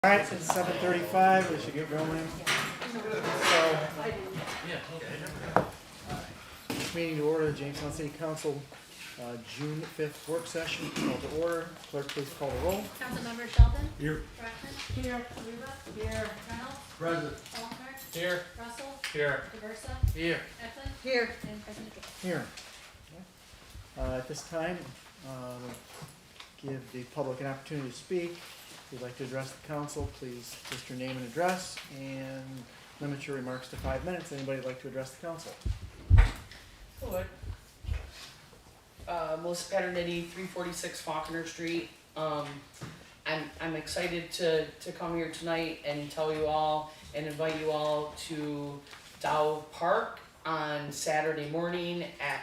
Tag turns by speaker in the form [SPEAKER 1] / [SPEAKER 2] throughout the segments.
[SPEAKER 1] All right, it's 7:35, we should get going. So, this meeting to order, the Jamestown City Council, June 5th work session, called to order. Clerk, please call the roll.
[SPEAKER 2] Councilmember Shelton.
[SPEAKER 3] Here.
[SPEAKER 2] Brackman. Here. Aruba. Here. Reynolds.
[SPEAKER 3] Present.
[SPEAKER 2] Faulkner.
[SPEAKER 3] Here.
[SPEAKER 2] Russell.
[SPEAKER 3] Here.
[SPEAKER 2] DeVersa.
[SPEAKER 3] Here.
[SPEAKER 2] Eklund.
[SPEAKER 4] Here.
[SPEAKER 2] And President Gill.
[SPEAKER 1] Here. At this time, give the public an opportunity to speak. If you'd like to address the council, please list your name and address and limit your remarks to 5 minutes. Anybody like to address the council?
[SPEAKER 4] Hello. Melissa Paternetti, 346 Faulkner Street. I'm excited to come here tonight and tell you all and invite you all to Dow Park on Saturday morning at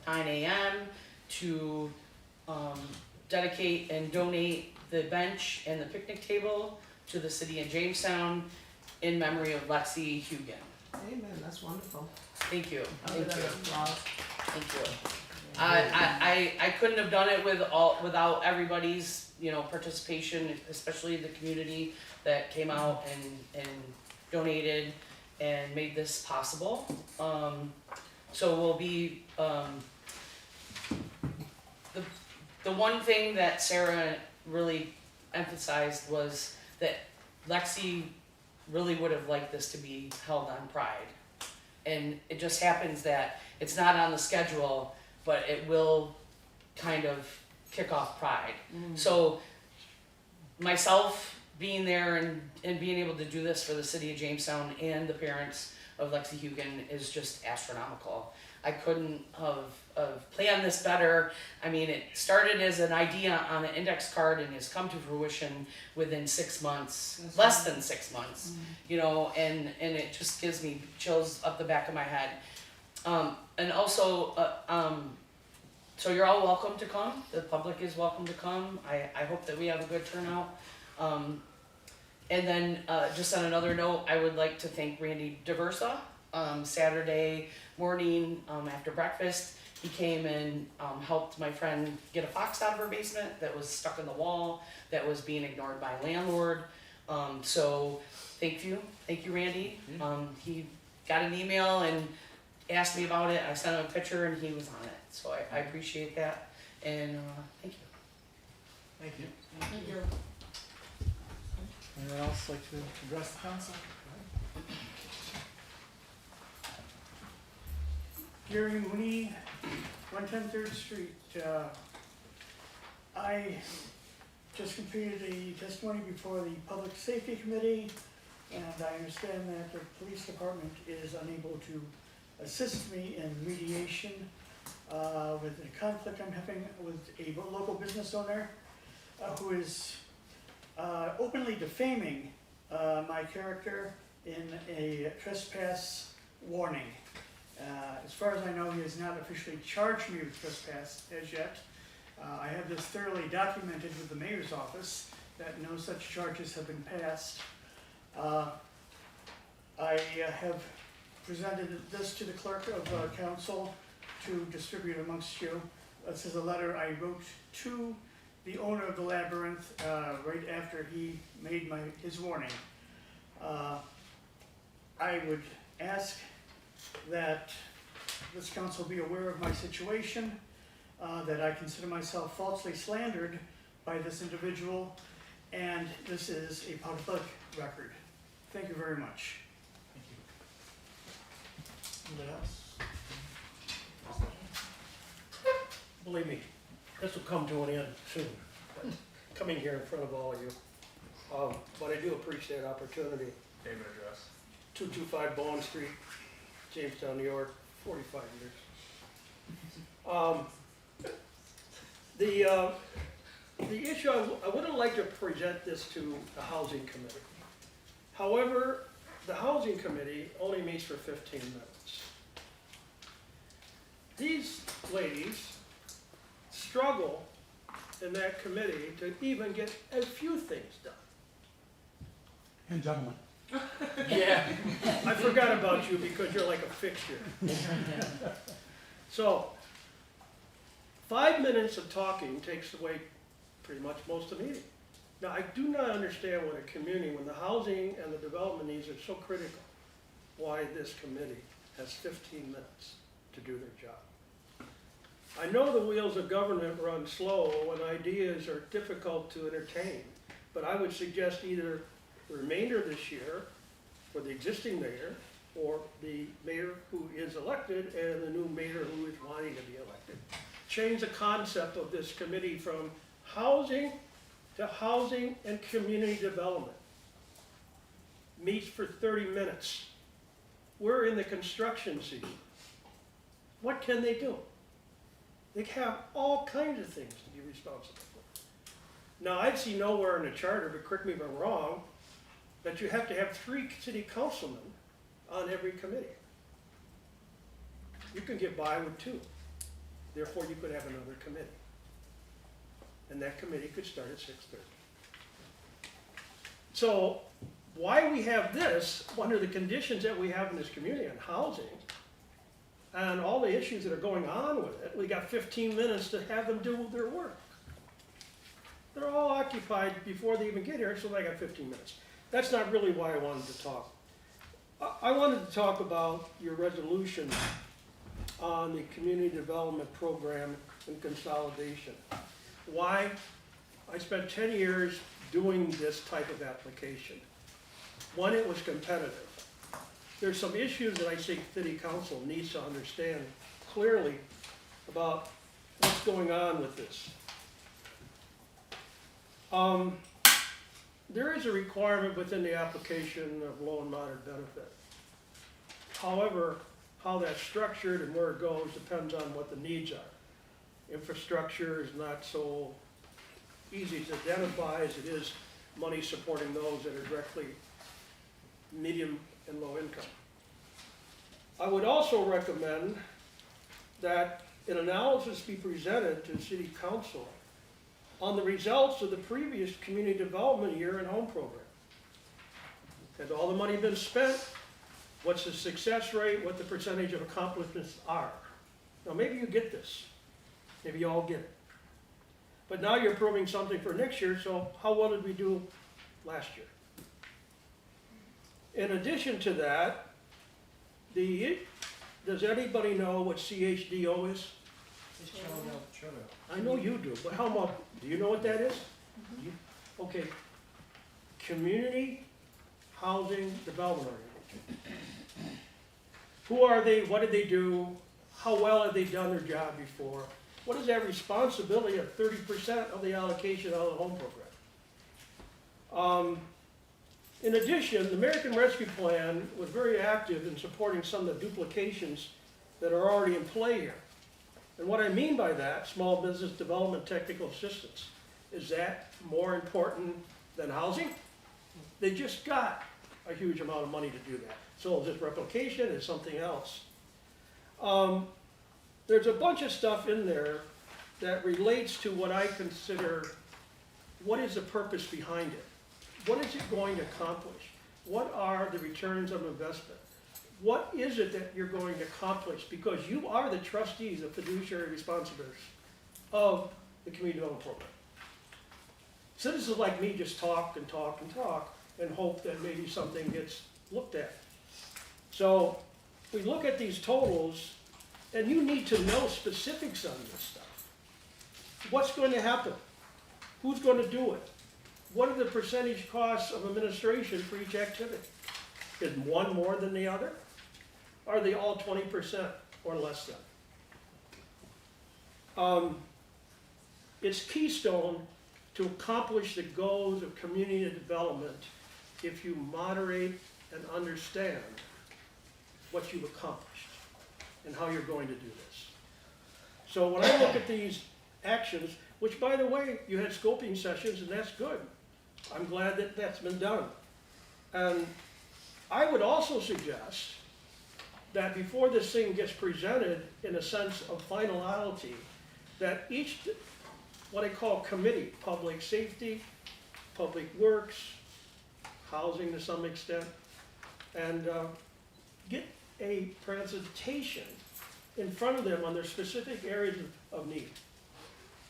[SPEAKER 4] 9 a.m. to dedicate and donate the bench and the picnic table to the city of Jamestown in memory of Lexi Hugan.
[SPEAKER 5] Amen, that's wonderful.
[SPEAKER 4] Thank you. Thank you.
[SPEAKER 5] Wow.
[SPEAKER 4] Thank you. I couldn't have done it without everybody's, participation, especially the community that came out and donated and made this possible. So we'll be, the one thing that Sarah really emphasized was that Lexi really would have liked this to be held on Pride. And it just happens that it's not on the schedule, but it will kind of kick off Pride. So myself being there and being able to do this for the city of Jamestown and the parents of Lexi Hugan is just astronomical. I couldn't have planned this better. I mean, it started as an idea on an index card and has come to fruition within 6 months, less than 6 months, and it just gives me chills up the back of my head. And also, so you're all welcome to come. The public is welcome to come. I hope that we have a good turnout. And then just on another note, I would like to thank Randy DeVersa. Saturday morning after breakfast, he came and helped my friend get a fox out of her basement that was stuck in the wall, that was being ignored by a landlord. So thank you, Randy. He got an email and asked me about it. I sent him a picture and he was on it. So I appreciate that, and thank you.
[SPEAKER 1] Thank you.
[SPEAKER 5] Thank you.
[SPEAKER 1] Anyone else like to address the council?
[SPEAKER 6] Gary Mooney, 110 3rd Street. I just completed a testimony before the Public Safety Committee, and I understand that the police department is unable to assist me in mediation with a conflict I'm having with a local business owner who is openly defaming my character in a trespass warning. As far as I know, he has not officially charged me with trespass as yet. I have this thoroughly documented with the mayor's office that no such charges have been passed. I have presented this to the clerk of council to distribute amongst you. This is a letter I wrote to the owner of the labyrinth right after he made his warning. I would ask that this council be aware of my situation, that I consider myself falsely slandered by this individual, and this is a public record. Thank you very much.
[SPEAKER 1] Thank you. Anybody else?
[SPEAKER 3] Believe me, this will come to an end soon, but coming here in front of all of you. But I do appreciate the opportunity.
[SPEAKER 7] Name and address.
[SPEAKER 3] 225 Bowen Street, Jamestown, New York, 45 years. The issue, I would have liked to present this to the Housing Committee. However, the Housing Committee only meets for 15 minutes. These ladies struggle in that committee to even get a few things done.
[SPEAKER 6] And gentlemen.
[SPEAKER 3] Yeah, I forgot about you because you're like a fixture. So, 5 minutes of talking takes away pretty much most of the meeting. Now, I do not understand what a community, when the housing and the development needs are so critical, why this committee has 15 minutes to do their job. I know the wheels of government run slow when ideas are difficult to entertain, but I would suggest either the remainder of this year for the existing mayor, or the mayor who is elected and the new mayor who is wanting to be elected. Change the concept of this committee from housing to housing and community development. Meets for 30 minutes. We're in the construction season. What can they do? They have all kinds of things to be responsible for. Now, I'd see nowhere in the charter, but correct me if I'm wrong, that you have to have 3 city councilmen on every committee. You can get by with 2. Therefore, you could have another committee. And that committee could start at 6:30. So, why we have this, under the conditions that we have in this community on housing, and all the issues that are going on with it, we got 15 minutes to have them do their work. They're all occupied before they even get here, so they got 15 minutes. That's not really why I wanted to talk. I wanted to talk about your resolution on the community development program and consolidation. Why? I spent 10 years doing this type of application. One, it was competitive. There's some issues that I think city council needs to understand clearly about what's going on with this. There is a requirement within the application of low and moderate benefit. However, how that's structured and where it goes depends on what the needs are. Infrastructure is not so easy to identify as it is money supporting those that are directly medium and low income. I would also recommend that an analysis be presented to City Council on the results of the previous community development year and home program. Has all the money been spent? What's the success rate? What the percentage of accomplishments are? Now maybe you get this. Maybe you all get it. But now you're approving something for next year, so how well did we do last year? In addition to that, does anybody know what CHDO is? I know you do, but how much, do you know what that is? Okay, Community Housing Development Organization. Who are they, what did they do, how well have they done their job before? What is that responsibility of 30% of the allocation out of the home program? In addition, the American Rescue Plan was very active in supporting some of the duplications that are already in play here. And what I mean by that, small business development technical assistance, is that more important than housing? They just got a huge amount of money to do that. So is it replication? Is something else? There's a bunch of stuff in there that relates to what I consider, what is the purpose behind it? What is it going to accomplish? What are the returns of investment? What is it that you're going to accomplish? Because you are the trustees of fiduciary responsibilities of the community development program. Citizens like me just talk and talk and talk and hope that maybe something gets looked at. So we look at these totals, and you need to know specifics on this stuff. What's going to happen? Who's going to do it? What are the percentage costs of administration for each activity? Is one more than the other? Are they all 20% or less than? It's keystone to accomplish the goals of community development if you moderate and understand what you've accomplished and how you're going to do this. So when I look at these actions, which by the way, you had scoping sessions and that's good. I'm glad that that's been done. And I would also suggest that before this thing gets presented in a sense of finality, that each, what I call committee, public safety, public works, housing to some extent, and get a presentation in front of them on their specific areas of need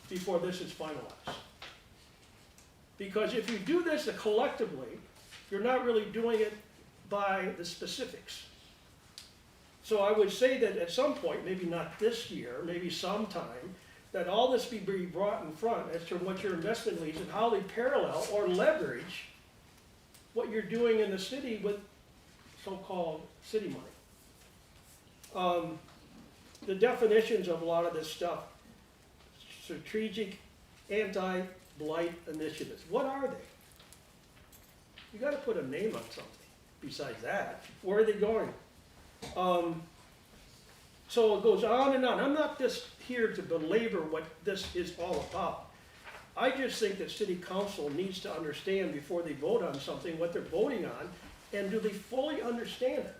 [SPEAKER 3] before this is finalized. Because if you do this collectively, you're not really doing it by the specifics. So I would say that at some point, maybe not this year, maybe sometime, that all this be brought in front as to what your investment needs and how they parallel or leverage what you're doing in the city with so-called city money. The definitions of a lot of this stuff, strategic anti-blight initiatives, what are they? You gotta put a name on something besides that. Where are they going? So it goes on and on. I'm not just here to belabor what this is all about. I just think that city council needs to understand before they vote on something what they're voting on, and do they fully understand it?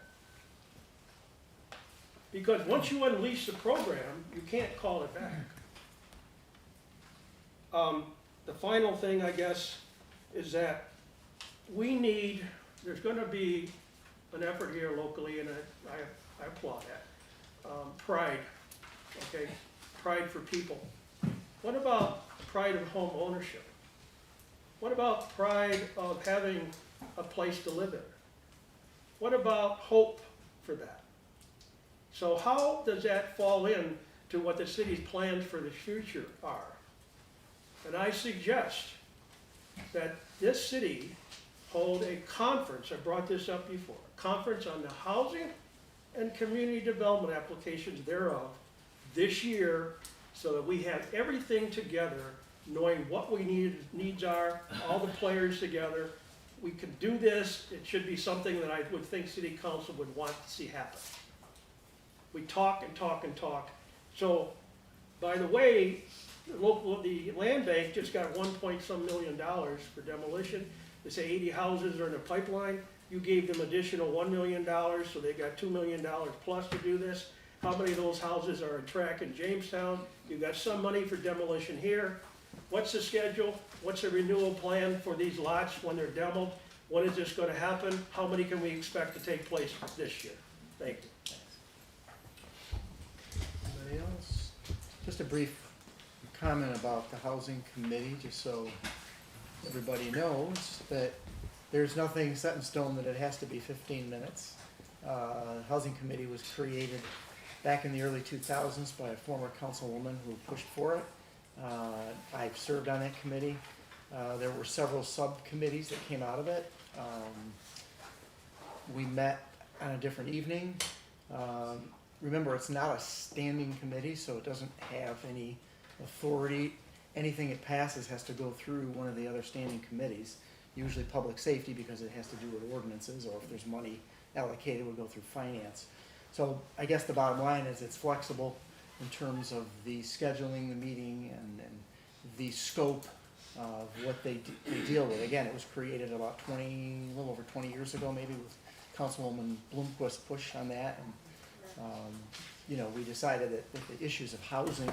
[SPEAKER 3] Because once you unleash the program, you can't call it back. The final thing, I guess, is that there's gonna be an effort here locally, and I applaud that. Pride, okay? Pride for people. What about pride of home ownership? What about pride of having a place to live in? What about hope for that? So how does that fall in to what the city's plans for the future are? And I suggest that this city hold a conference, I brought this up before, a conference on the housing and community development applications thereof this year, so that we have everything together, knowing what we needs are, all the players together. We can do this. It should be something that I would think city council would want to see happen. We talk and talk and talk. So, by the way, the land bank just got $1 million for demolition. They say 80 houses are in the pipeline. You gave them additional $1 million, so they got $2 million plus to do this. How many of those houses are on track in Jamestown? You got some money for demolition here. What's the schedule? What's the renewal plan for these lots when they're demoed? When is this gonna happen? How many can we expect to take place this year? Thank you.
[SPEAKER 1] Anybody else? Just a brief comment about the housing committee, just so everybody knows that there's nothing set in stone that it has to be 15 minutes. Housing committee was created back in the early 2000s by a former councilwoman who pushed for it. I've served on that committee. There were several subcommittees that came out of it. We met on a different evening. Remember, it's not a standing committee, so it doesn't have any authority. Anything it passes has to go through one of the other standing committees, usually public safety, because it has to do with ordinances, or if there's money allocated, it would go through finance. So I guess the bottom line is it's flexible in terms of the scheduling, the meeting, and the scope of what they deal with. Again, it was created about a little over 20 years ago, maybe, with Councilwoman Bloomquist's push on that. And we decided that with the issues of housing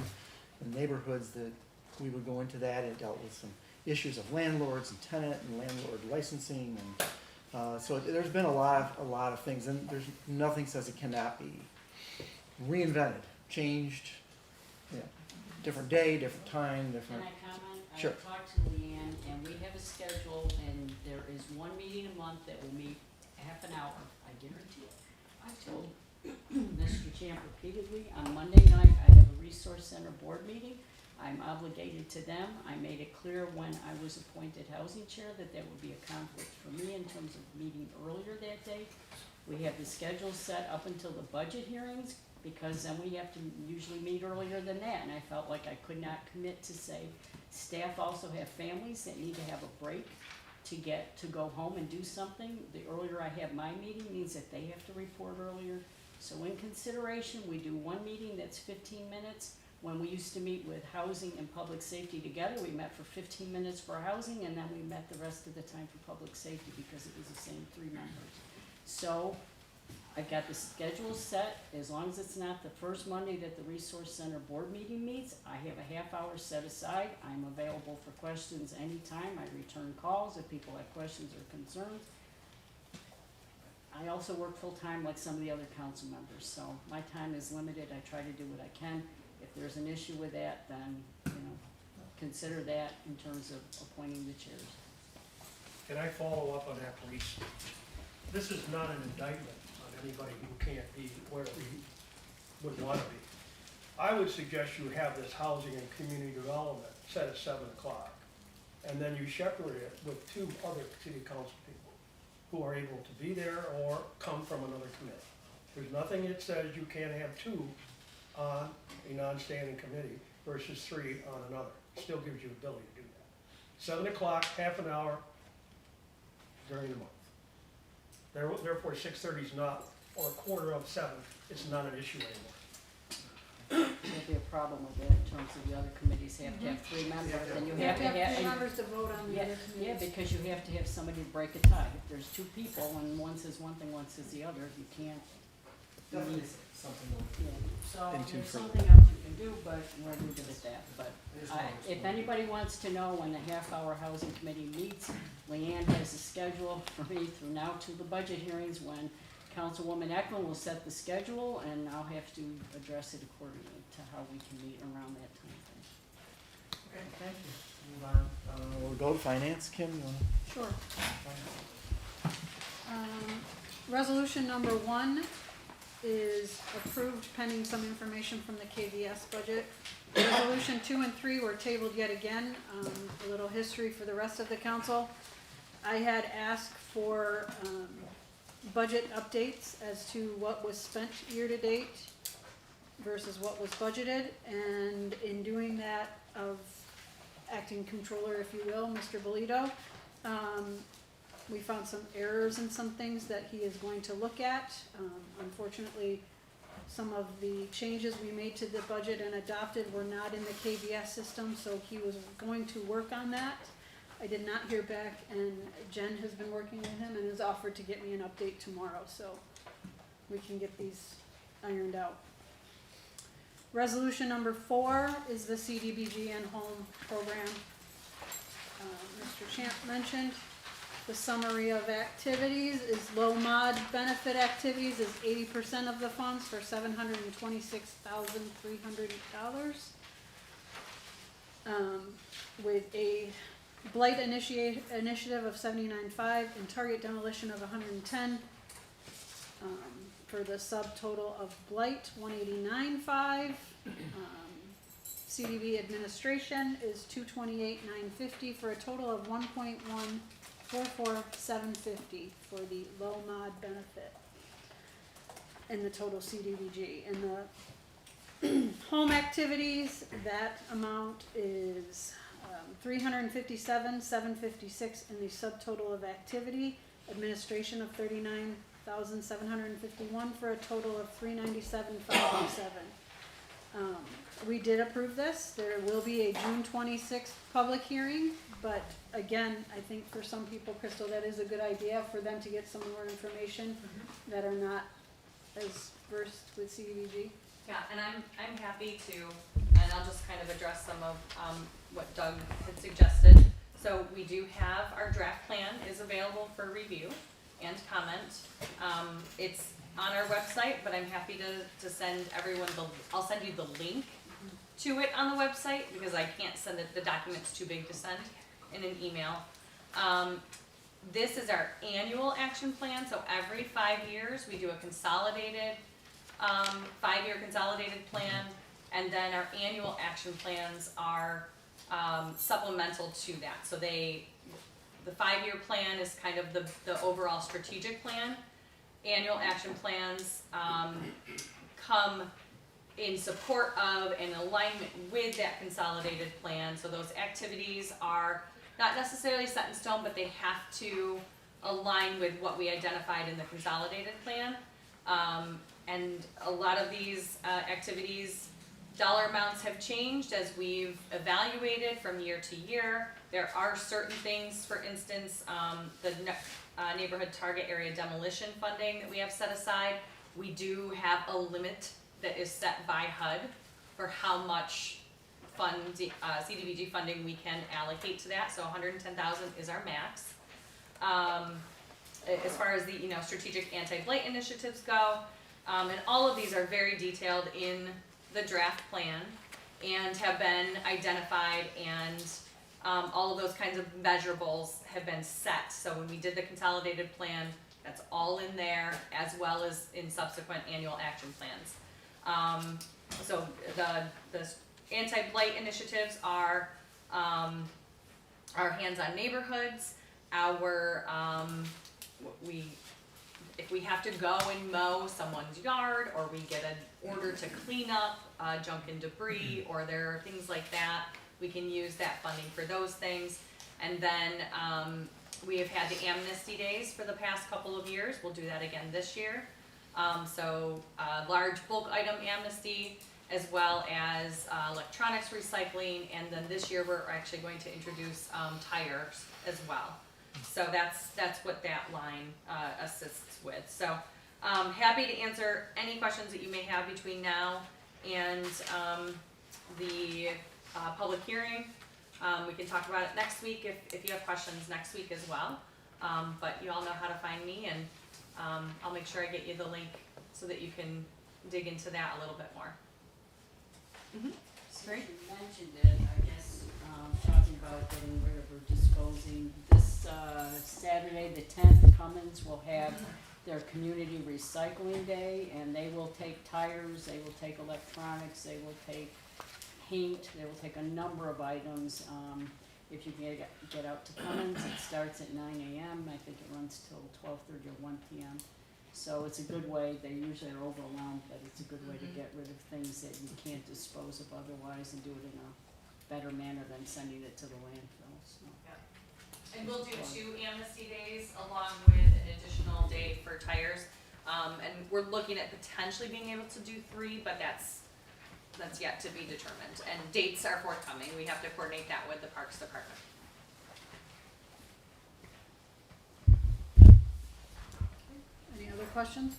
[SPEAKER 1] and neighborhoods, that we would go into that. It dealt with some issues of landlords and tenant and landlord licensing, and so there's been a lot of things, and there's nothing says it cannot be reinvented, changed, different day, different time, different.
[SPEAKER 7] Can I comment?
[SPEAKER 1] Sure.
[SPEAKER 7] I talked to Leanne, and we have a schedule, and there is one meeting a month that will meet half an hour, I guarantee it. I told Mr. Champ repeatedly, on Monday night, I have a resource center board meeting. I'm obligated to them. I made it clear when I was appointed housing chair that there would be a conflict for me in terms of meeting earlier that day. We have the schedule set up until the budget hearings, because then we have to usually meet earlier than that, and I felt like I could not commit to say, staff also have families that need to have a break to go home and do something. The earlier I have my meeting means that they have to report earlier. So in consideration, we do one meeting that's 15 minutes. When we used to meet with housing and public safety together, we met for 15 minutes for housing, and then we met the rest of the time for public safety, because it was the same 3 members. So I've got the schedule set. As long as it's not the first Monday that the Resource Center board meeting meets, I have a half hour set aside. I'm available for questions anytime. I return calls if people have questions or concerns. I also work full-time like some of the other council members, so my time is limited. I try to do what I can. If there's an issue with that, then, consider that in terms of appointing the chairs.
[SPEAKER 3] Can I follow up on that, please? This is not an indictment on anybody who can't be where we would want to be. I would suggest you have this housing and community development set at 7 o'clock. And then you shepherd it with 2 other city council people who are able to be there or come from another committee. There's nothing that says you can't have 2 on a non-standing committee versus 3 on another. Still gives you the ability to do that. 7 o'clock, half an hour during the month. Therefore, 6:30 is not, or 6:45, it's not an issue anymore.
[SPEAKER 7] There'll be a problem with that in terms of the other committees have to have 3 members, and you
[SPEAKER 2] We
[SPEAKER 7] have to have.
[SPEAKER 2] three
[SPEAKER 7] and-
[SPEAKER 2] members to vote on the
[SPEAKER 7] Yeah,
[SPEAKER 2] other
[SPEAKER 7] yeah,
[SPEAKER 2] committees.
[SPEAKER 7] because you have to have somebody to break a tie. If there's 2 people and one says one thing, one says the other, you can't.
[SPEAKER 1] Definitely something to
[SPEAKER 7] Yeah, so
[SPEAKER 1] Into
[SPEAKER 7] there's
[SPEAKER 1] further.
[SPEAKER 7] something else you can do, but we're leave it at that, but if anybody wants to know when the half-hour housing committee meets, Leanne has a schedule for me through now to the budget hearings when Councilwoman Eklund will set the schedule, and I'll have to address it accordingly to how we can meet around that time frame.
[SPEAKER 1] Okay, thank you. Move on. We'll go to finance. Kim, you wanna?
[SPEAKER 2] Sure. Resolution number 1 is approved pending some information from the KVS budget. Resolution 2 and 3 were tabled yet again. A little history for the rest of the council. I had asked for budget updates as to what was spent year to date versus what was budgeted, and in doing that, of acting controller, if you will, Mr. Bolito, we found some errors in some things that he is going to look at. Unfortunately, some of the changes we made to the budget and adopted were not in the KVS system, so he was going to work on that. I did not hear back, and Jen has been working with him and has offered to get me an update tomorrow, so we can get these ironed out. Resolution number 4 is the CDBG and home program. Mr. Champ mentioned. The summary of activities is low mod benefit activities is 80% of the funds for $726,300. With a blight initiative of 79.5 and target demolition of 110. For the subtotal of blight 189.5. CDB administration is 228,950 for a total of 1.144750 for the low mod benefit in the total CDBG. And the home activities, that amount is 357,756 in the subtotal of activity. Administration of 39,751 for a total of 397,507. We did approve this. There will be a June 26th public hearing, but again, I think for some people, Crystal, that is a good idea for them to get some more information that are not as versed with CDBG.
[SPEAKER 8] Yeah, and I'm happy to, and I'll just kind of address some of what Doug had suggested. So we do have our draft plan is available for review and comment. It's on our website, but I'm happy to send everyone I'll send you the link to it on the website because I can't send it, the document's too big to send in an email. This is our annual action plan, so every 5 years we do a consolidated 5-year consolidated plan, and then our annual action plans are supplemental to that. So the 5-year plan is kind of the overall strategic plan. Annual action plans come in support of and alignment with that consolidated plan. So those activities are not necessarily set in stone, but they have to align with what we identified in the consolidated plan. And a lot of these activities, dollar amounts have changed as we've evaluated from year to year. There are certain things, for instance, the neighborhood target area demolition funding that we have set aside. We do have a limit that is set by HUD for how much CDBG funding we can allocate to that. So 110,000 is our max. As far as the strategic anti-blight initiatives go, and all of these are very detailed in the draft plan. and have been identified, and all of those kinds of measurables have been set. So when we did the consolidated plan, that's all in there, as well as in subsequent annual action plans. So the anti-blight initiatives are our hands-on neighborhoods, our if we have to go and mow someone's yard, or we get an order to clean up junk and debris, or there are things like that, we can use that funding for those things. And then we have had the amnesty days for the past couple of years. We'll do that again this year. So large bulk item amnesty, as well as electronics recycling, and then this year we're actually going to introduce tires as well. So that's what that line assists with. So happy to answer any questions that you may have between now and the public hearing. We can talk about it next week if you have questions next week as well. But you all know how to find me, and I'll make sure I get you the link so that you can dig into that a little bit more.
[SPEAKER 7] Since you mentioned it, I guess, talking about getting rid of or disposing, this Saturday, the 10th, Cummins will have their community recycling day, and they will take tires, they will take electronics, they will take paint, they will take a number of items. If you get out to Cummins, it starts at 9 a.m. I think it runs till 12:30 or 1 p.m. So it's a good way, they usually are overwhelmed, but it's a good way to get rid of things that you can't dispose of otherwise, and do it in a better manner than sending it to the landfill, so.
[SPEAKER 8] And we'll do 2 amnesty days along with an additional day for tires. And we're looking at potentially being able to do 3, but that's yet to be determined. And dates are forthcoming. We have to coordinate that with the Parks Department.
[SPEAKER 2] Any other questions?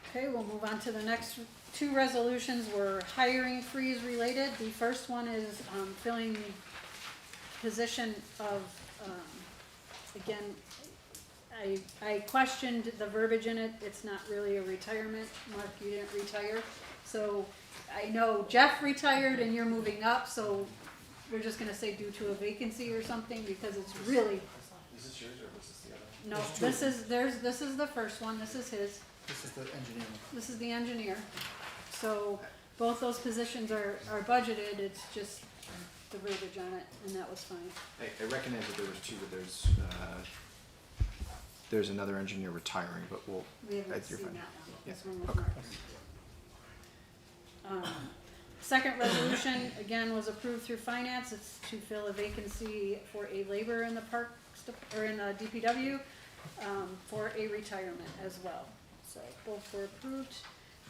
[SPEAKER 2] Okay, we'll move on to the next 2 resolutions. Were hiring freeze related. The first one is filling the position of, again, I questioned the verbiage in it. It's not really a retirement. Mark, you didn't retire. So I know Jeff retired and you're moving up, so we're just gonna say due to a vacancy or something, because it's really,
[SPEAKER 9] Is this yours or was this the other?
[SPEAKER 2] no, this is the first one, this is his,
[SPEAKER 1] This is the engineer.
[SPEAKER 2] this is the engineer. So both those positions are budgeted, it's just the verbiage on it, and that was fine.
[SPEAKER 9] I recognize that there was 2, but there's another engineer retiring, but we'll.
[SPEAKER 2] We haven't
[SPEAKER 9] You're
[SPEAKER 2] seen
[SPEAKER 9] fine.
[SPEAKER 2] that one.
[SPEAKER 9] Yeah.
[SPEAKER 2] This one was
[SPEAKER 9] Okay.
[SPEAKER 2] marked. Second resolution, again, was approved through finance. It's to fill a vacancy for a laborer in the parks, or in the DPW, for a retirement as well. So both were approved.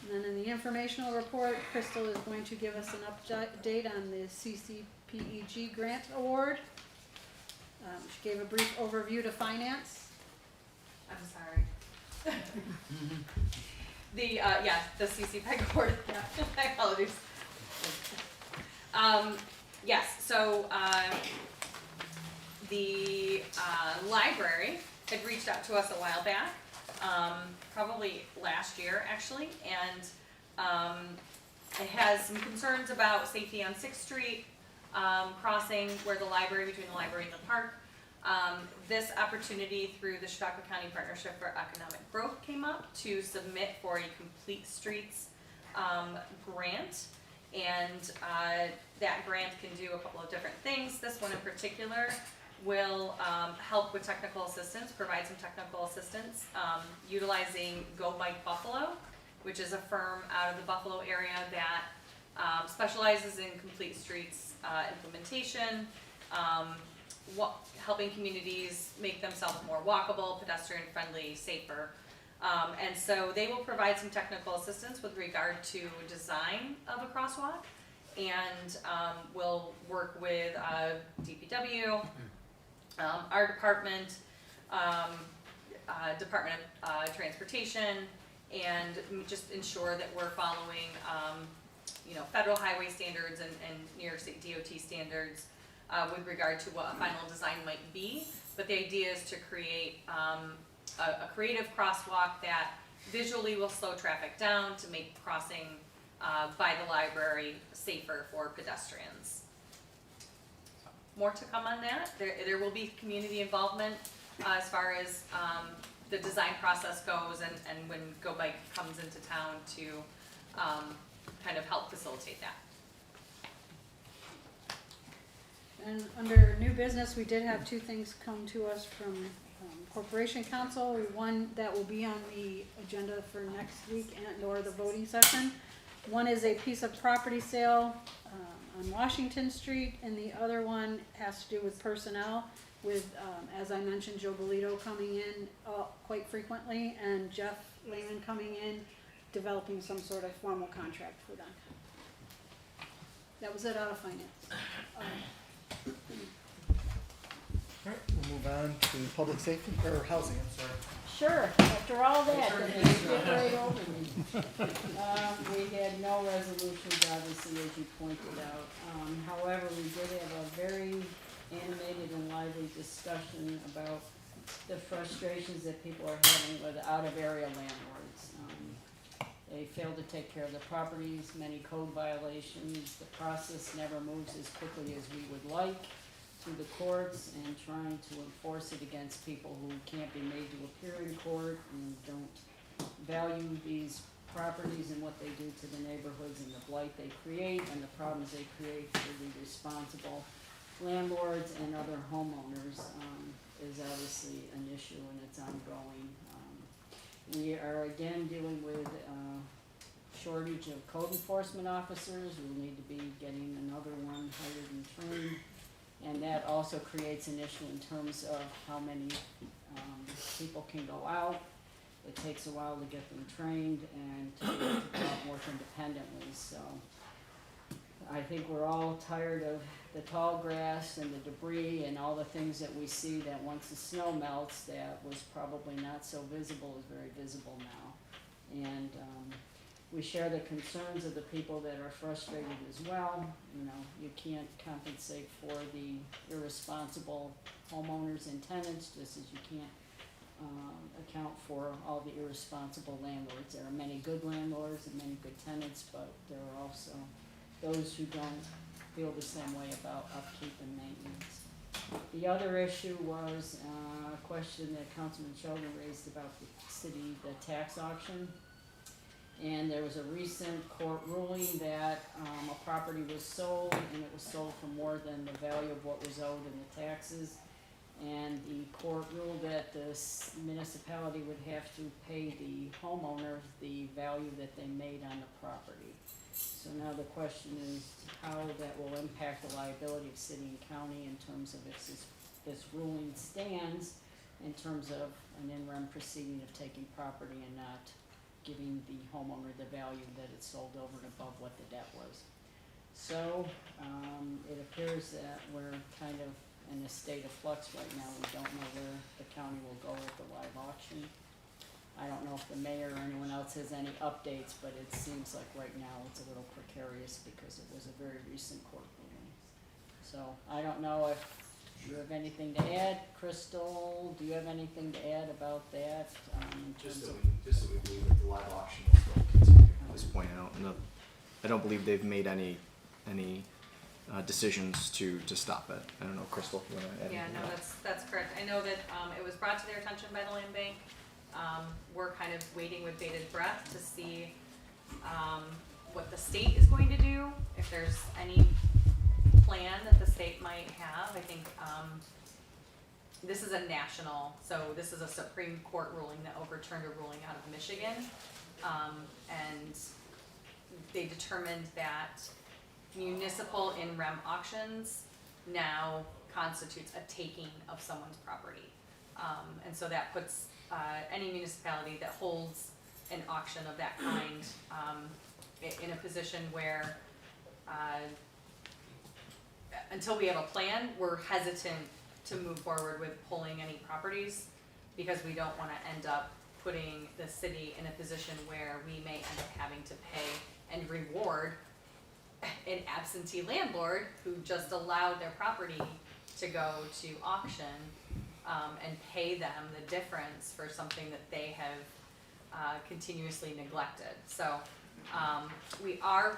[SPEAKER 2] And then in the informational report, Crystal is going to give us an update on the CCPEG grant award. She gave a brief overview to finance.
[SPEAKER 8] I'm sorry. The CCPEG board. My apologies. Yes, so the library had reached out to us a while back, probably last year actually, and it has some concerns about safety on 6th Street, crossing where the library, between the library and the park. This opportunity through the Chautauqua County Partnership for Economic Growth came up to submit for a Complete Streets grant, and that grant can do a couple of different things. This one in particular will help with technical assistance, provide some technical assistance, utilizing Go Bike Buffalo, which is a firm out of the Buffalo area that specializes in complete streets implementation, helping communities make themselves more walkable, pedestrian friendly, safer. And so they will provide some technical assistance with regard to design of a crosswalk, and we'll work with DPW, our department, Department of Transportation, and just ensure that we're following federal highway standards and New York State DOT standards with regard to what a final design might be. But the idea is to create a creative crosswalk that visually will slow traffic down, to make crossing by the library safer for pedestrians. More to come on that. There will be community involvement as far as the design process goes and when Go Bike comes into town to kind of help facilitate that.
[SPEAKER 2] And under new business, we did have two things come to us from Corporation Council. One that will be on the agenda for next week and or the voting session. One is a piece of property sale on Washington Street, and the other one has to do with personnel with, as I mentioned, Joe Bolito coming in quite frequently and Jeff Lehman coming in, developing some sort of formal contract for them. That was it out of finance.
[SPEAKER 1] All right, we'll move on to public safety, or housing, I'm sorry.
[SPEAKER 7] Sure, after all that, then you skip right over me. We had no resolutions, obviously, as you pointed out. However, we did have a very animated and lively discussion about the frustrations that people are having with out-of-area landlords. They fail to take care of the properties, many code violations, the process never moves as quickly as we would like through the courts, and trying to enforce it against people who can't be made to appear in court and don't value these properties and what they do to the neighborhoods and the blight they create and the problems they create for the responsible landlords and other homeowners is obviously an issue, and it's ongoing. We are again dealing with shortage of code enforcement officers. We'll need to be getting another one hired and trained. And that also creates an issue in terms of how many people can go out. It takes a while to get them trained and to be able to go out and work independently. So I think we're all tired of the tall grass and the debris and all the things that we see that once the snow melts, that was probably not so visible, is very visible now. And we share the concerns of the people that are frustrated as well. You know, you can't compensate for the irresponsible homeowners and tenants, just as you can't account for all the irresponsible landlords. There are many good landlords and many good tenants, but there are also those who don't feel the same way about upkeep and maintenance. The other issue was a question that Councilman Sheldon raised about the tax auction. And there was a recent court ruling that a property was sold, and it was sold for more than the value of what was owed in the taxes. And the court ruled that the municipality would have to pay the homeowner the value that they made on the property. So now the question is how that will impact the liability of city and county in terms of if this ruling stands, in terms of an in-rem proceeding of taking property and not giving the homeowner the value that it sold over and above what the debt was. So it appears that we're kind of in a state of flux right now. We don't know where the county will go with the live auction. I don't know if the mayor or anyone else has any updates, but it seems like right now it's a little precarious because it was a very recent court ruling. So I don't know if you have anything to add. Crystal, do you have anything to add about that? In
[SPEAKER 9] Just
[SPEAKER 7] terms
[SPEAKER 9] that we believe that the live auction will still continue at this point. I don't believe they've made any decisions to stop it. I don't know, Crystal, if you want to add
[SPEAKER 8] Yeah,
[SPEAKER 9] anything
[SPEAKER 8] no,
[SPEAKER 9] to that?
[SPEAKER 8] that's correct. I know that it was brought to their attention by the land bank. We're kind of waiting with bated breath to see what the state is going to do, if there's any plan that the state might have. I think this is a national, so this is a Supreme Court ruling that overturned a ruling out of Michigan. And they determined that municipal in-rem auctions now constitutes a taking of someone's property. And so that puts any municipality that holds an auction of that kind in a position where until we have a plan, we're hesitant to move forward with pulling any properties because we don't want to end up putting the city in a position where we may end up having to pay and reward an absentee landlord who just allowed their property to go to auction and pay them the difference for something that they have continuously neglected. So We are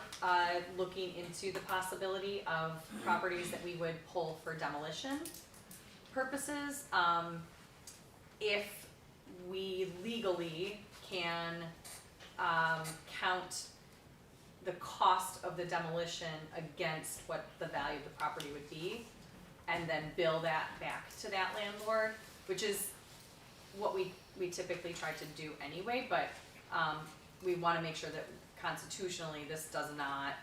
[SPEAKER 8] looking into the possibility of properties that we would pull for demolition purposes. If we legally can count the cost of the demolition against what the value of the property would be, and then bill that back to that landlord, which is what we typically try to do anyway, but we want to make sure that constitutionally this does not,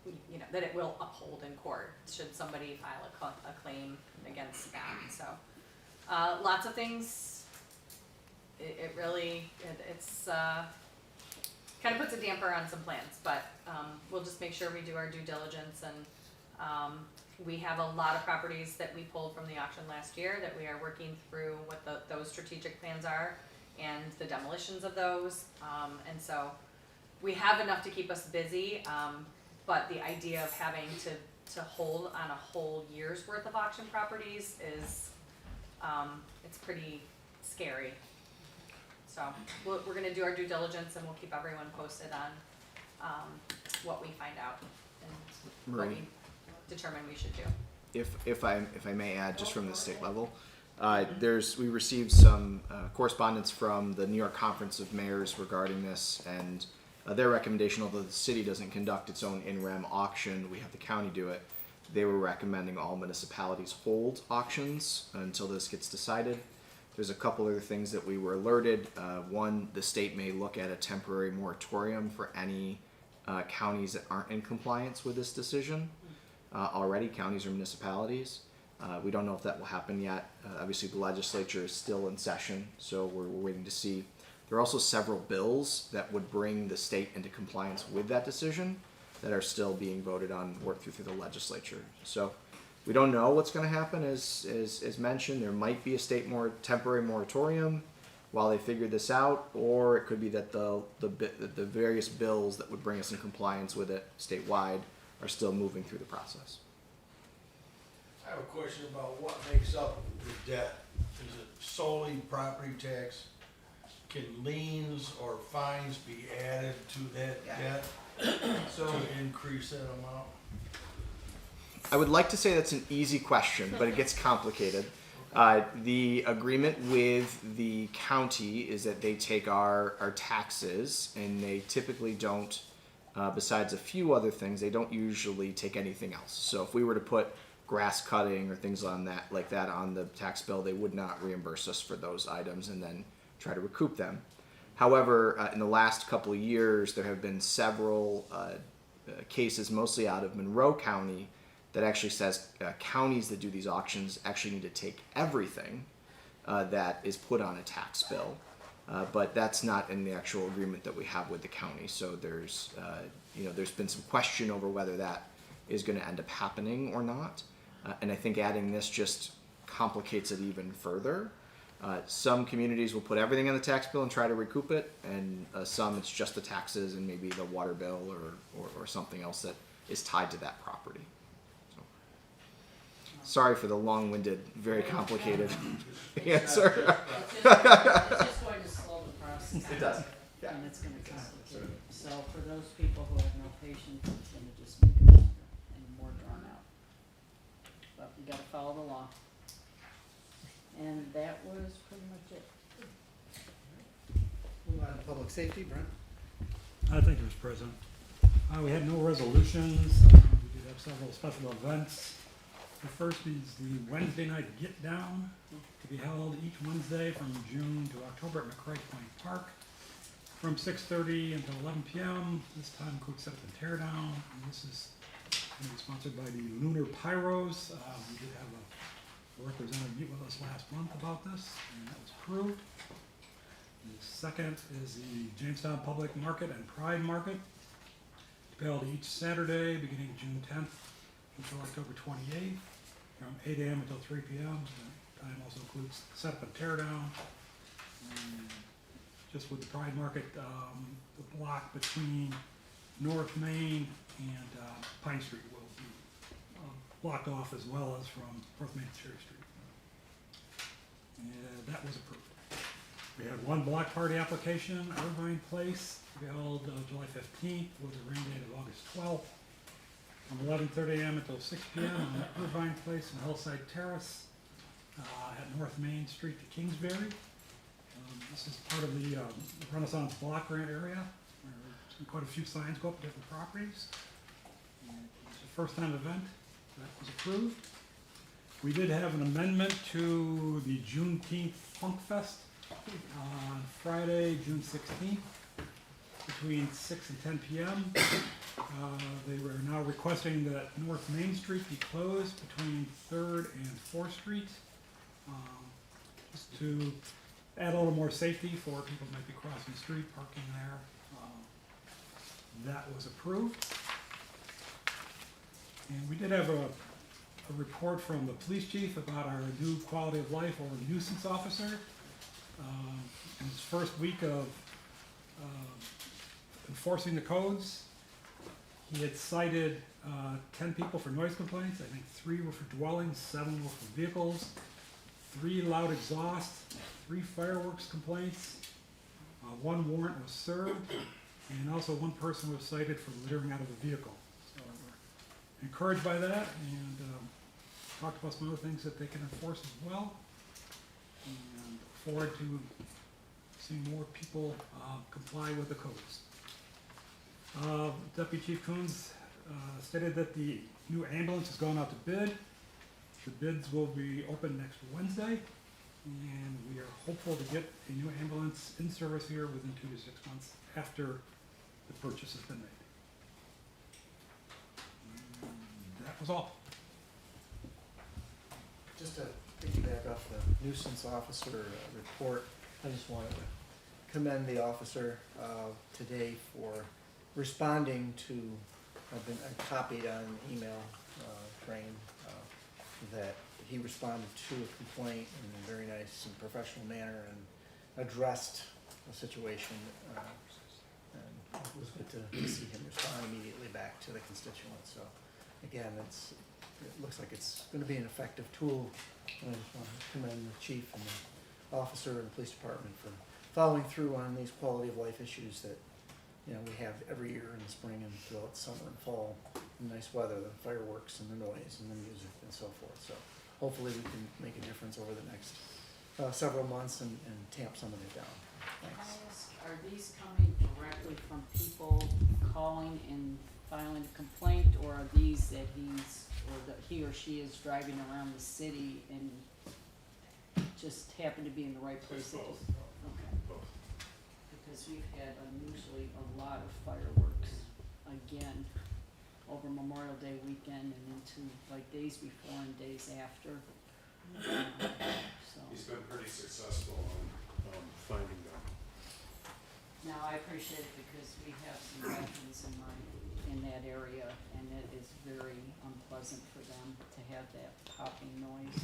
[SPEAKER 8] you know, that it will uphold in court should somebody file a claim against that. So lots of things. It really it's kind of puts a damper on some plans, but we'll just make sure we do our due diligence, and we have a lot of properties that we pulled from the auction last year that we are working through what those strategic plans are and the demolitions of those, and so we have enough to keep us busy, but the idea of having to hold on a whole year's worth of auction properties is it's pretty scary. So we're going to do our due diligence, and we'll keep everyone posted on what we find out and what we determine we should do.
[SPEAKER 9] If I may add, just from the state level, we received some correspondence from the New York Conference of Mayors regarding this, and their recommendation, although the city doesn't conduct its own in-rem auction, we have the county do it. They were recommending all municipalities hold auctions until this gets decided. There's a couple other things that we were alerted. One, the state may look at a temporary moratorium for any counties that aren't in compliance with this decision already, counties or municipalities. We don't know if that will happen yet. Obviously, the legislature is still in session, so we're waiting to see. There are also several bills that would bring the state into compliance with that decision that are still being voted on, worked through the legislature. So we don't know what's going to happen. As mentioned, there might be a state temporary moratorium while they figure this out, or it could be that the various bills that would bring us in compliance with it statewide are still moving through the process.
[SPEAKER 10] I have a question about what makes up the debt. Is it solely property tax? Can liens or fines be added to that debt to increase that amount?
[SPEAKER 9] I would like to say that's an easy question, but it gets complicated. The agreement with the county is that they take our taxes, and they typically don't, besides a few other things, they don't usually take anything else. So if we were to put grass cutting or things like that on the tax bill, they would not reimburse us for those items and then try to recoup them. However, in the last couple of years, there have been several cases, mostly out of Monroe County, that actually says counties that do these auctions actually need to take everything that is put on a tax bill. But that's not in the actual agreement that we have with the county. So there's been some question over whether that is going to end up happening or not. And I think adding this just complicates it even further. Some communities will put everything on the tax bill and try to recoup it, and some it's just the taxes and maybe the water bill or something else that is tied to that property. So, sorry for the long-winded, very complicated answer.
[SPEAKER 7] It's just going to slow the process.
[SPEAKER 9] It does. Yeah.
[SPEAKER 7] And it's gonna complicate it. So for those people who have no patience, it's gonna just make it longer and more drawn out. But you gotta follow the law. And that was pretty much it.
[SPEAKER 1] Move on to public safety, Brent.
[SPEAKER 6] I think it was present. We had no resolutions. We did have several special events. The first is the Wednesday night Get Down, to be held each Wednesday from June to October at McCray Point Park from 6:30 until 11 p.m. This time includes set up and tear down. And this is going to be sponsored by the Lunar Pyros. We did have a representative meet with us last month about this, and that was approved. The second is the Jamestown Public Market and Pride Market, to be held each Saturday beginning June 10th until October 28th, from 8 a.m. until 3 p.m. The time also includes setup and tear down. And just with the Pride Market, the block between North Main and Pine Street will be blocked off, as well as from North Main to Cherry Street. And that was approved.
[SPEAKER 11] We had one block party application, Irvine Place, held July 15th with a rain date of August 12th, from 11:30 a.m. until 6 p.m. on Irvine Place and Hillside Terrace at North Main Street to Kingsbury. This is part of the Renaissance Block Grant area, where quite a few signs go up at different properties. And it's a first-time event that was approved. We did have an amendment to the Juneteenth Funk Fest on Friday, June 16th, between 6 and 10 p.m. They were now requesting that North Main Street be closed between 3rd and 4th Street, just to add a little more safety for people who might be crossing the street, parking there. That was approved. And we did have a report from the police chief about our new quality of life or nuisance officer. In his first week of enforcing the codes, he had cited 10 people for noise complaints. I think 3 were for dwellings, 7 were for vehicles, 3 loud exhaust, 3 fireworks complaints, 1 warrant was served, and also 1 person was cited for littering out of a vehicle. So we're encouraged by that, and talked about some other things that they can enforce as well, and look forward to seeing more people comply with the codes. Deputy Chief Coons stated that the new ambulance has gone out to bid. The bids will be open next Wednesday, and we are hopeful to get a new ambulance in service here within 2 to 6 months after the purchase has been made. And that was all.
[SPEAKER 1] Just to piggyback off the nuisance officer report, I just wanted to commend the officer today for responding to, I copied on an email train that he responded to a complaint in a very nice and professional manner and addressed the situation. And it was good to see him respond immediately back to the constituents. So again, it looks like it's going to be an effective tool. And I just want to commend the chief and the officer and the police department for following through on these quality of life issues that we have every year in the spring and throughout the summer and fall, and nice weather, the fireworks and the noise and the music and so forth. So hopefully we can make a difference over the next several months and tamp some of it down.
[SPEAKER 7] Can I
[SPEAKER 1] Thanks.
[SPEAKER 7] ask, are these coming directly from people calling and filing a complaint, or are these that he or she is driving around the city and just happen to be in the right place? Okay. Because we've had unusually a lot of fireworks again over Memorial Day weekend and into like days before and days after. So.
[SPEAKER 12] He's been pretty successful on finding them.
[SPEAKER 7] Now, I appreciate it because we have some veterans in that area, and it is very unpleasant for them to have that popping noise.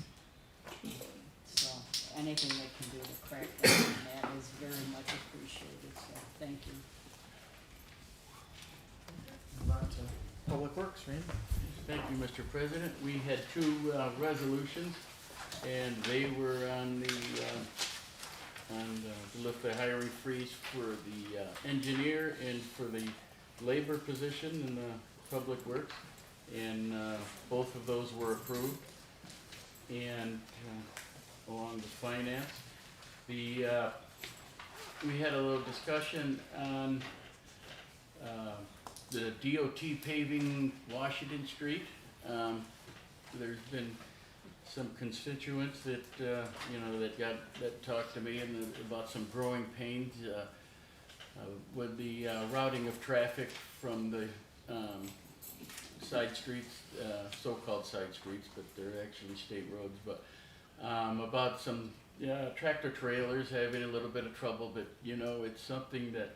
[SPEAKER 7] So anything they can do to crack down on that is very much appreciated, so thank you.
[SPEAKER 1] Move on to Public Works, Randy.
[SPEAKER 13] Thank you, Mr. President. We had 2 resolutions, and they were on the to lift the hiring freeze for the engineer and for the labor position in the Public Works, and both of those were approved. And along with finance, we had a little discussion on the DOT paving Washington Street. There's been some constituents that that talked to me about some growing pains with the routing of traffic from the side streets, so-called side streets, but they're actually state roads. But about some tractor trailers having a little bit of trouble, but it's something that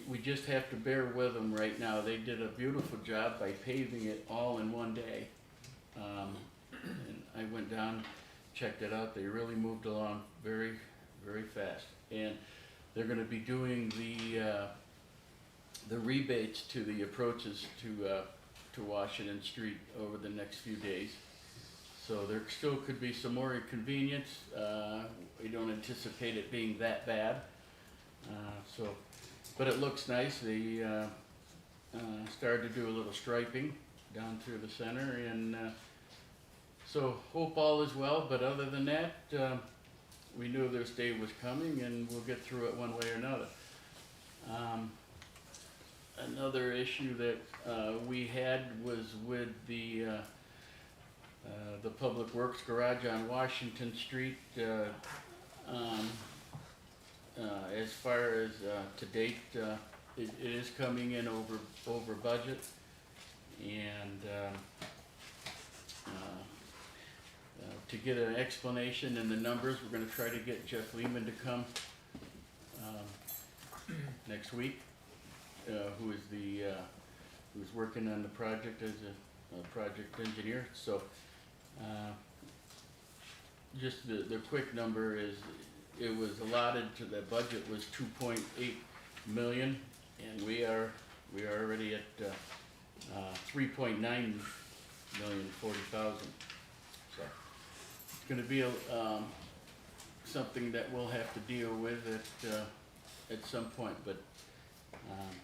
[SPEAKER 13] we just have to bear with them right now. They did a beautiful job by paving it all in one day. And I went down, checked it out. They really moved along very, very fast. And they're going to be doing the rebates to the approaches to Washington Street over the next few days. So there still could be some more inconvenience. We don't anticipate it being that bad. But it looks nice. They started to do a little striping down through the center, and so hope all is well. But other than that, we knew this day was coming, and we'll get through it one way or another. Another issue that we had was with the Public Works Garage on Washington Street. As far as to date, it is coming in over budget, and to get an explanation and the numbers, we're going to try to get Jeff Lehman to come next week, who's working on the project as a project engineer. So just the quick number is, it was allotted to the budget was 2.8 million, and we are already at 3.9 million 40,000. So it's going to be something that we'll have to deal with at some point. But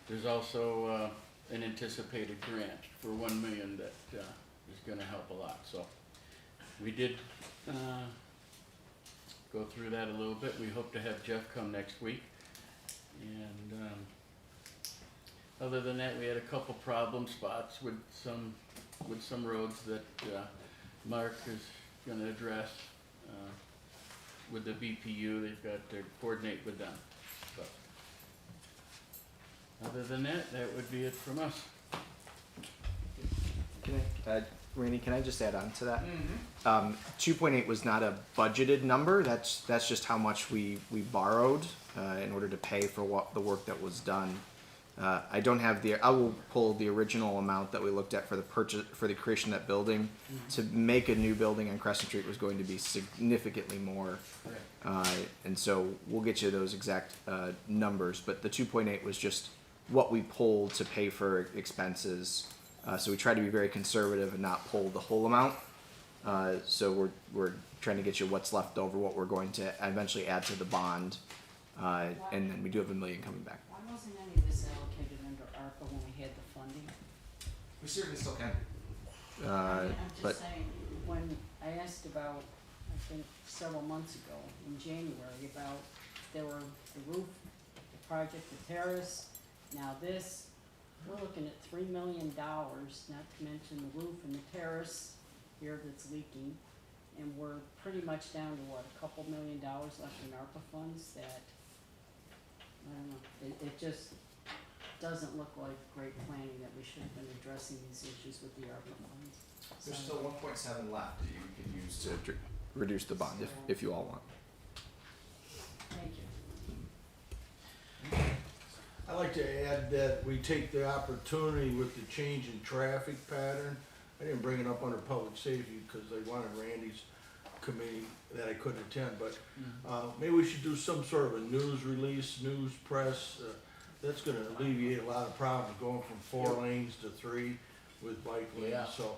[SPEAKER 13] there's also an anticipated grant for 1 million that is going to help a lot. So we did go through that a little bit. We hope to have Jeff come next week. And other than that, we had a couple problem spots with some roads that Mark is going to address with the BPU. They've got to coordinate with them. But other than that, that would be it from us.
[SPEAKER 9] Randy, can I just add on to that?
[SPEAKER 4] Mm-hmm.
[SPEAKER 9] 2.8 was not a budgeted number. That's just how much we borrowed in order to pay for what the work that was done. I don't have I will pull the original amount that we looked at for the creation of that building. To make a new building on Crescent Street was going to be significantly more. And so we'll get you those exact numbers, but the 2.8 was just what we pulled to pay for expenses. So we try to be very conservative and not pull the whole amount. So we're trying to get you what's left over, what we're going to eventually add to the bond, and then we do have $1 million coming back.
[SPEAKER 7] Why wasn't any of this allocated under ARPA when we had the funding?
[SPEAKER 9] We certainly still can.
[SPEAKER 7] I'm
[SPEAKER 9] but
[SPEAKER 7] just saying, when I asked about, I think several months ago, in January, about there were the roof, the project, the terrace, now this, we're looking at $3 million, not to mention the roof and the terrace here that's leaking. And we're pretty much down to what, a couple $1 million left in ARPA funds that, I don't know, it just doesn't look like great planning that we should have been addressing these issues with the ARPA funds.
[SPEAKER 9] there's
[SPEAKER 7] So-
[SPEAKER 9] still 1.7 left that you can use to reduce the bond if you all want.
[SPEAKER 7] Thank you.
[SPEAKER 10] I'd like to add that we take the opportunity with the change in traffic pattern. I didn't bring it up under public safety because they wanted Randy's committee that I couldn't attend, but maybe we should do some sort of a news release, news press. That's gonna alleviate a lot of problems going from 4 lanes to 3 with bike lanes.
[SPEAKER 13] Yeah.
[SPEAKER 10] So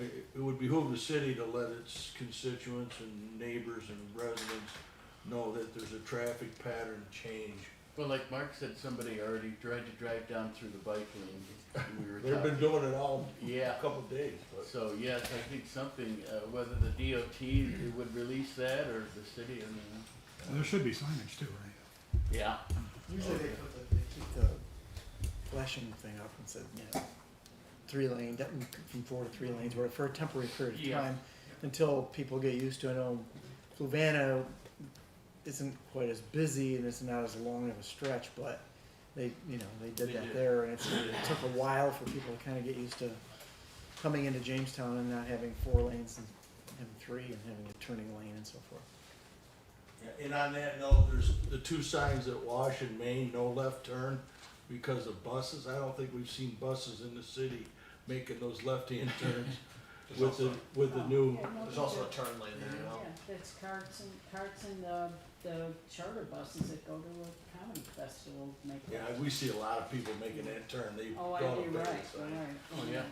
[SPEAKER 10] it would behoove the city to let its constituents and neighbors and residents know that there's a traffic pattern change.
[SPEAKER 13] Well, like Mark said, somebody already tried to drive down through the bike lane. We were
[SPEAKER 10] They've been doing it all
[SPEAKER 13] Yeah.
[SPEAKER 10] a couple of days, but.
[SPEAKER 13] So yes, I think something, whether the DOT would release that or the city, I mean.
[SPEAKER 11] There should be signage too, right?
[SPEAKER 13] Yeah.
[SPEAKER 1] Usually they keep the flashing thing up and said, 3 lane, from 4 to 3 lanes, or for a temporary period of
[SPEAKER 13] Yeah.
[SPEAKER 1] time, until people get used to it. I know Fluvanna isn't quite as busy and it's not as long of a stretch, but they did
[SPEAKER 13] They
[SPEAKER 1] that
[SPEAKER 13] did.
[SPEAKER 1] there, and it took a while for people to kind of get used to coming into Jamestown and not having 4 lanes and having 3 and having a turning lane and so forth.
[SPEAKER 10] And on that note, there's the 2 signs at Wash and Main, no left turn because of buses. I don't think we've seen buses in the city making those left-hand turns with the new.
[SPEAKER 5] There's also a turn lane there, you know?
[SPEAKER 7] Yeah, that's carts and the charter buses that go to a comedy festival make.
[SPEAKER 10] Yeah, we see a lot of people making that turn. They
[SPEAKER 7] Oh,
[SPEAKER 10] don't
[SPEAKER 7] you're
[SPEAKER 10] obey
[SPEAKER 7] right,
[SPEAKER 10] the
[SPEAKER 7] you're
[SPEAKER 10] sign.
[SPEAKER 7] right.
[SPEAKER 13] Oh, yeah.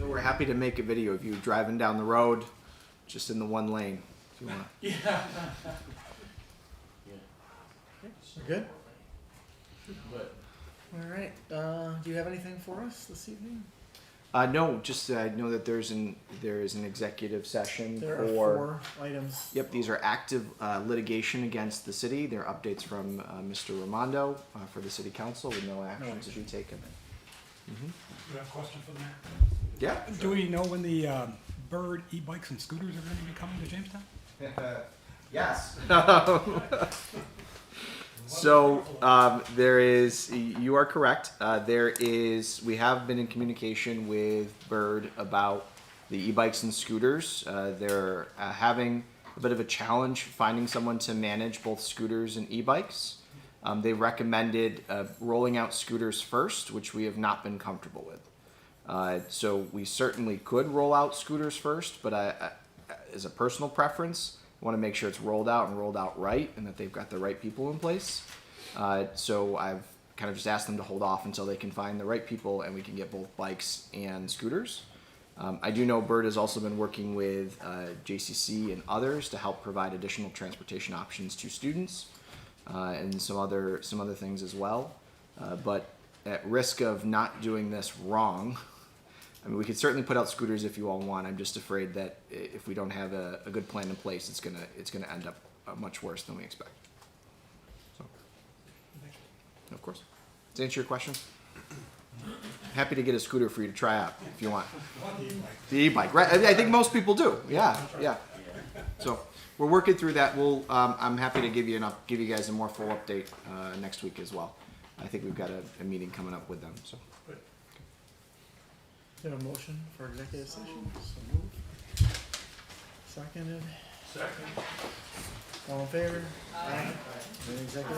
[SPEAKER 9] We're happy to make a video of you driving down the road, just in the one lane, if you want.
[SPEAKER 13] Yeah.
[SPEAKER 1] We're good?
[SPEAKER 13] But
[SPEAKER 1] All right, do you have anything for us this evening?
[SPEAKER 9] No, just I know that there is an executive session
[SPEAKER 1] There are
[SPEAKER 9] for.
[SPEAKER 1] 4 items.
[SPEAKER 9] Yep, these are active litigation against the city. They're updates from Mr. Ramondo for the city council with no action to be taken.
[SPEAKER 11] Do you have a question for the mayor?
[SPEAKER 9] Yeah.
[SPEAKER 11] Do we know when the Bird e-bikes and scooters are going to be coming to Jamestown?
[SPEAKER 9] Yes. So there is. You are correct. There is. We have been in communication with Bird about the e-bikes and scooters. They're having a bit of a challenge finding someone to manage both scooters and e-bikes. They recommended rolling out scooters first, which we have not been comfortable with. So we certainly could roll out scooters first, but as a personal preference, I want to make sure it's rolled out and rolled out right, and that they've got the right people in place. So I've kind of just asked them to hold off until they can find the right people, and we can get both bikes and scooters. I do know Bird has also been working with JCC and others to help provide additional transportation options to students, and some other things as well. But at risk of not doing this wrong, I mean, we could certainly put out scooters if you all want. I'm just afraid that if we don't have a good plan in place, it's gonna end up much worse than we expect. So, of course, to answer your question, happy to get a scooter for you to try out if you want. The e-bike, right? I think most people do. Yeah. So we're working through that. I'm happy to give you guys a more full update next week as well. I think we've got a meeting coming up with them. So.
[SPEAKER 1] Do you have a motion for executive session? So moved. Seconded.
[SPEAKER 10] Second.
[SPEAKER 1] All in favor? Aye. Any executive